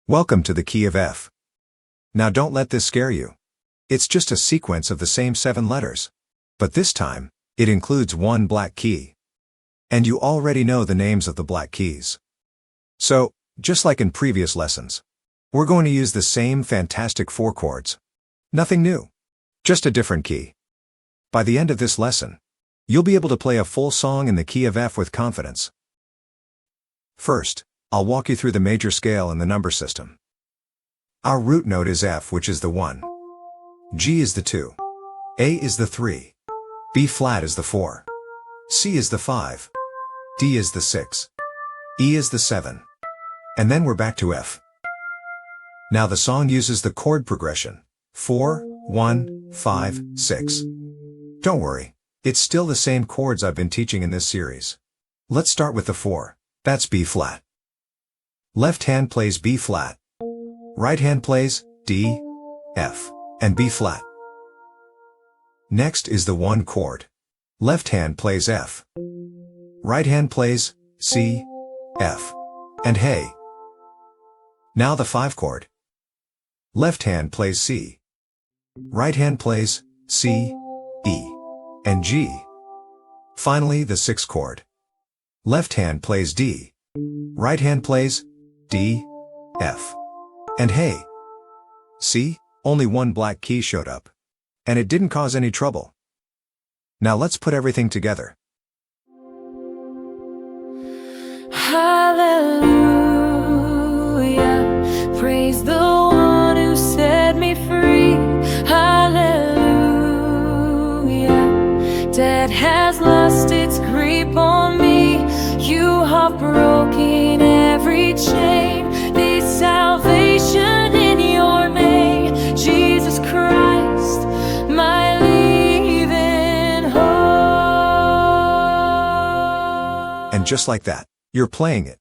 Welcome to the key of F. Now don't let this scare you. It's just a sequence of the same 7 letters. But this time, it includes one black key. And you already know the names of the black keys. So, just like in previous lessons, we're going to use the same fantastic 4 chords. Nothing new. Just a different key. By the end of this lesson, you'll be able to play a full song in the key of F with confidence. First, I'll walk you through the major scale and the number system. Our root note is F, which is the 1. G is the 2. A is the 3. B flat is the 4. C is the 5. D is the 6. E is the 7. And then we're back to F. Now the song uses the chord progression 4, 1, 5, 6. Don't worry, it's still the same chords I've been teaching in this series. Let's start with the 4. That's B flat. Left hand plays B flat. Right hand plays D, F, and B flat. Next is the 1 chord. Left hand plays F. Right hand plays C, F, and hey. Now the 5 chord. Left hand plays C. Right hand plays C, E, and G. Finally, the 6 chord. Left hand plays D. Right hand plays D, F, and hey. See? Only one black key showed up. And it didn't cause any trouble. Now let's put everything together. Hallelujah, praise the one who set me free. Hallelujah, death has lost its grip on me. You have broken every chain. There's salvation in your name, Jesus Christ, my living hope. And just like that, you're playing it.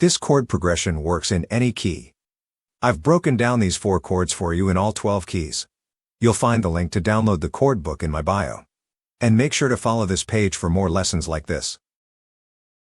This chord progression works in any key. I've broken down these 4 chords for you in all 12 keys. You'll find the link to download the chord book in my bio. And make sure to follow this page for more lessons like this.